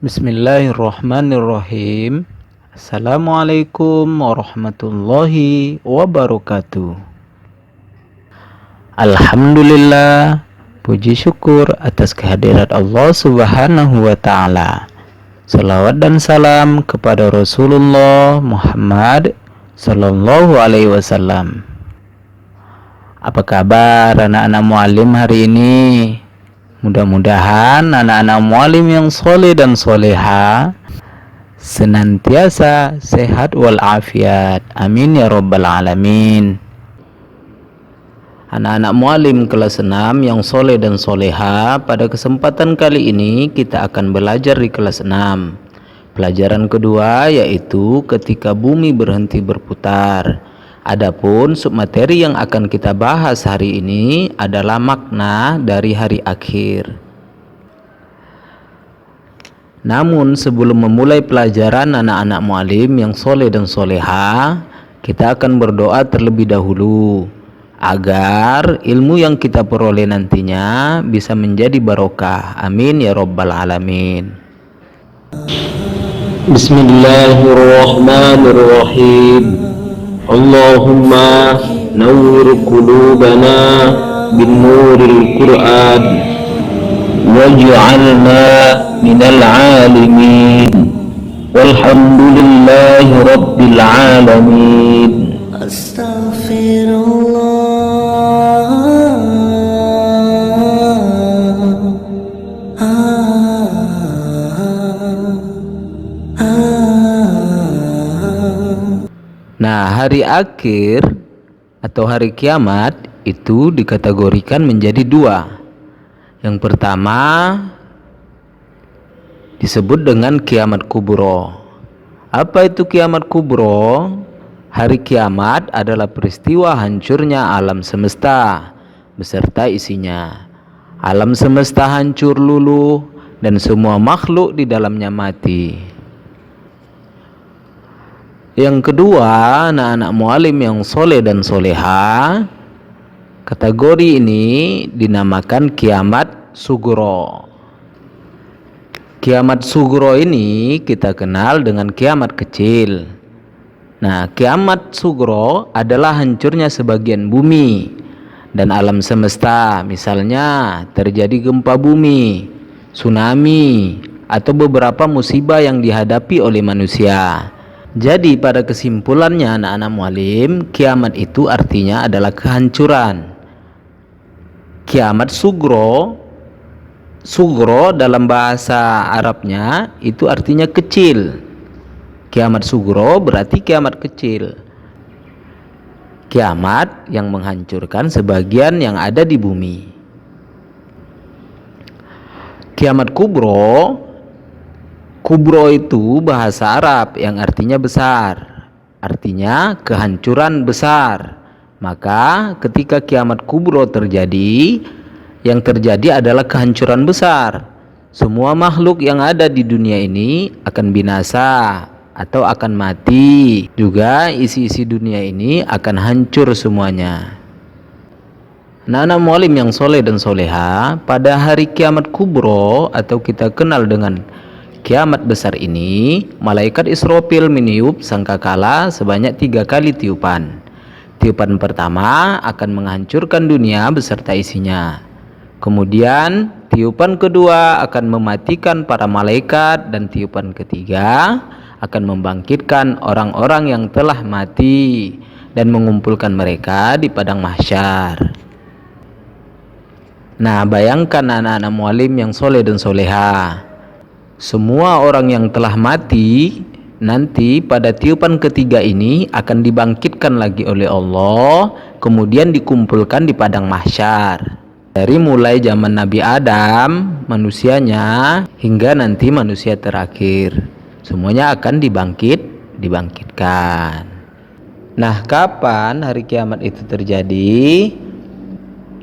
Bismillahirrahmanirrahim. Assalamualaikum warahmatullahi wabarakatuh. Alhamdulillah, puji syukur atas kehadirat Allah Subhanahu wa Ta'ala. Salawat dan salam kepada Rasulullah Muhammad Sallallahu Alaihi Wasallam. Apa kabar anak-anak mualim hari ini? Mudah-mudahan anak-anak mualim yang soleh dan soleha senantiasa sehat walafiat. Amin ya rabbal alamin. Anak-anak mualim kelas 6 yang soleh dan soleha, pada kesempatan kali ini kita akan belajar di kelas 6. Pelajaran kedua yaitu ketika bumi berhenti berputar. Adapun submateri yang akan kita bahas hari ini adalah makna dari hari akhir. Namun sebelum memulai pelajaran anak-anak mualim yang soleh dan soleha, kita akan berdoa terlebih dahulu agar ilmu yang kita peroleh nantinya bisa menjadi barokah. Amin ya rabbal alamin. Bismillahirrahmanirrahim. Allahumma nawwir qulubana bin nuril Qur'an waj'alna minal alimin walhamdulillahi rabbil alamin. Nah, hari akhir atau hari kiamat itu dikategorikan menjadi dua. Yang pertama disebut dengan kiamat kubro. Apa itu kiamat kubro? Hari kiamat adalah peristiwa hancurnya alam semesta beserta isinya. Alam semesta hancur luluh dan semua makhluk di dalamnya mati. Yang kedua, anak-anak mualim yang soleh dan soleha, kategori ini dinamakan kiamat sugro. Kiamat sugro ini kita kenal dengan kiamat kecil. Nah, kiamat sugro adalah hancurnya sebagian bumi dan alam semesta. Misalnya terjadi gempa bumi, tsunami, atau beberapa musibah yang dihadapi oleh manusia. Jadi pada kesimpulannya anak-anak mualim, kiamat itu artinya adalah kehancuran. Kiamat sugro dalam bahasa Arabnya itu artinya kecil. Kiamat sugro berarti kiamat kecil. Kiamat yang menghancurkan sebagian yang ada di bumi. Kiamat kubro itu bahasa Arab yang artinya besar, artinya kehancuran besar. Maka ketika kiamat kubro terjadi, yang terjadi adalah kehancuran besar. Semua makhluk yang ada di dunia ini akan binasa atau akan mati. Juga isi-isi dunia ini akan hancur semuanya. Anak-anak mualim yang soleh dan soleha, pada hari kiamat kubro atau kita kenal dengan kiamat besar ini, malaikat Israfil meniup sangkakala sebanyak 3 kali tiupan. Tiupan pertama akan menghancurkan dunia beserta isinya. Kemudian tiupan kedua akan mematikan para malaikat, dan tiupan ketiga akan membangkitkan orang-orang yang telah mati dan mengumpulkan mereka di padang mahsyar. Nah, bayangkan anak-anak mualim yang soleh dan soleha, semua orang yang telah mati nanti pada tiupan ketiga ini akan dibangkitkan lagi oleh Allah, kemudian dikumpulkan di padang mahsyar. Dari mulai zaman Nabi Adam, manusianya, hingga nanti manusia terakhir, semuanya akan dibangkitkan. Nah, kapan hari kiamat itu terjadi?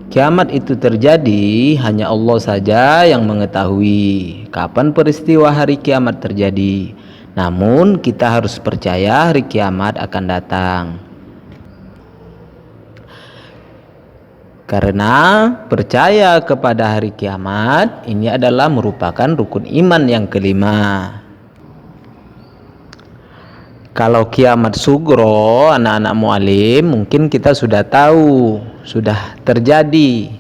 Kiamat itu terjadi hanya Allah saja yang mengetahui kapan peristiwa hari kiamat terjadi. Namun kita harus percaya hari kiamat akan datang. Karena percaya kepada hari kiamat ini adalah merupakan rukun iman yang kelima. Kalau kiamat sugro, anak-anak mu'alim, mungkin kita sudah tahu, sudah terjadi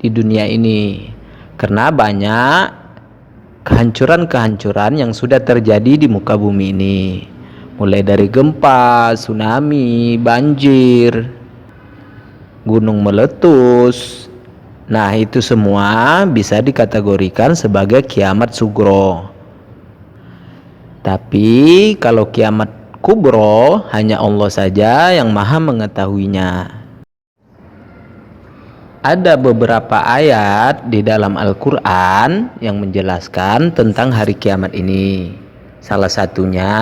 di dunia ini. Karena banyak kehancuran-kehancuran yang sudah terjadi di muka bumi ini. Mulai dari gempa, tsunami, banjir, gunung meletus. Nah, itu semua bisa dikategorikan sebagai kiamat sugro. Tapi kalau kiamat kubro, hanya Allah saja yang maha mengetahuinya. Ada beberapa ayat di dalam Al-Quran yang menjelaskan tentang hari kiamat ini. Salah satunya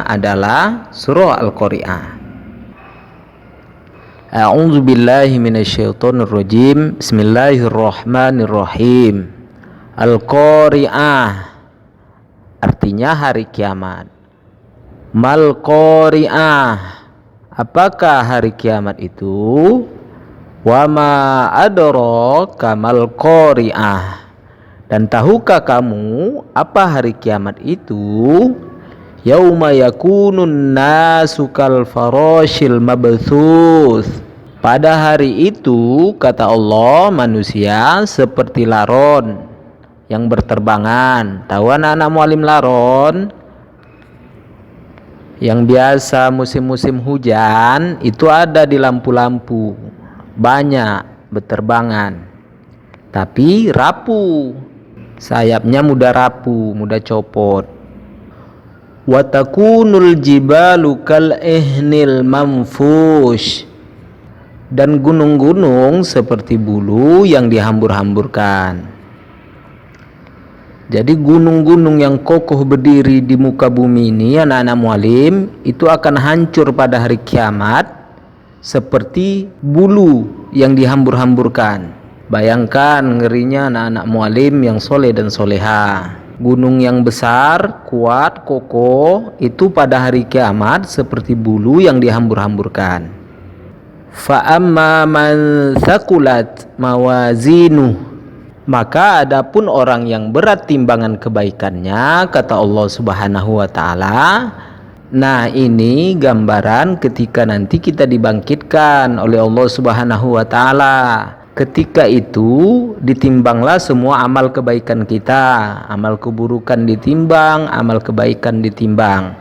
adalah surah Al-Qari'ah. A'udzu billahi minasyaitonir rajim. Bismillahirrahmanirrahim. Al-Qari'ah artinya hari kiamat. Mal Qari'ah, apakah hari kiamat itu? Wa ma adraka mal Qari'ah, dan tahukah kamu apa hari kiamat itu? Yauma yakunun nasu kal farashil mabthus, pada hari itu kata Allah manusia seperti laron yang berterbangan. Tahu anak-anak mualim laron yang biasa musim-musim hujan itu ada di lampu-lampu, banyak berterbangan, tapi rapuh, sayapnya mudah rapuh, mudah copot. Wa takunul jibalu kal ihnil manfush, dan gunung-gunung seperti bulu yang dihambur-hamburkan. Jadi gunung-gunung yang kokoh berdiri di muka bumi ini, anak-anak mualim, itu akan hancur pada hari kiamat seperti bulu yang dihambur-hamburkan. Bayangkan ngerinya anak-anak mualim yang soleh dan soleha. Gunung yang besar, kuat, kokoh, itu pada hari kiamat seperti bulu yang dihambur-hamburkan. Fa amma man thaqulat mawazinuh, maka adapun orang yang berat timbangan kebaikannya, kata Allah Subhanahu wa taala. Nah, ini gambaran ketika nanti kita dibangkitkan oleh Allah Subhanahu wa taala. Ketika itu ditimbanglah semua amal kebaikan kita, amal keburukan ditimbang, amal kebaikan ditimbang.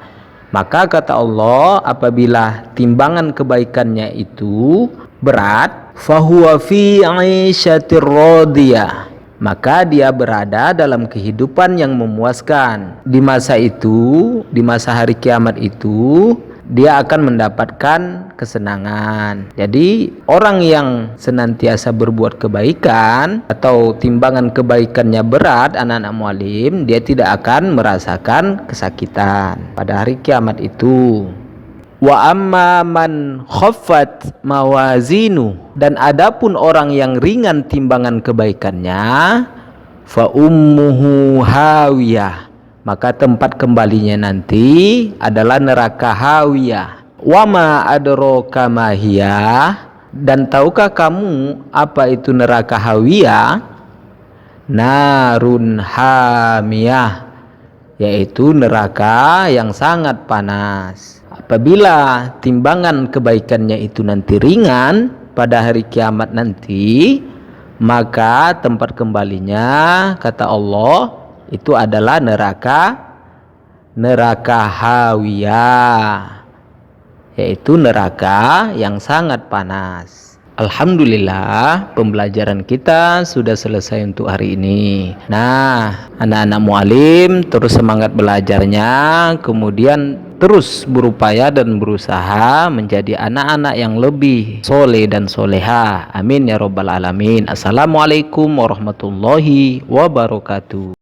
Maka kata Allah, apabila timbangan kebaikannya itu berat, fahuwa fi 'aisyatir radiyah, maka dia berada dalam kehidupan yang memuaskan. Di masa itu, di masa hari kiamat itu, dia akan mendapatkan kesenangan. Jadi orang yang senantiasa berbuat kebaikan atau timbangan kebaikannya berat, anak-anak mualim, dia tidak akan merasakan kesakitan pada hari kiamat itu. Wa amma man khaffat mawazinu, dan adapun orang yang ringan timbangan kebaikannya, fa ummuhu hawiyah, maka tempat kembalinya nanti adalah neraka hawiyah. Wa ma adraka ma hiya, dan tahukah kamu apa itu neraka hawiyah? Narun hamiyah, yaitu neraka yang sangat panas. Apabila timbangan kebaikannya itu nanti ringan pada hari kiamat nanti, maka tempat kembalinya, kata Allah, itu adalah neraka hawiyah, yaitu neraka yang sangat panas. Alhamdulillah, pembelajaran kita sudah selesai untuk hari ini. Nah, anak-anak mualim terus semangat belajarnya, kemudian terus berupaya dan berusaha menjadi anak-anak yang lebih soleh dan soleha. Amin ya robbal alamin. Assalamualaikum warahmatullahi wabarakatuh.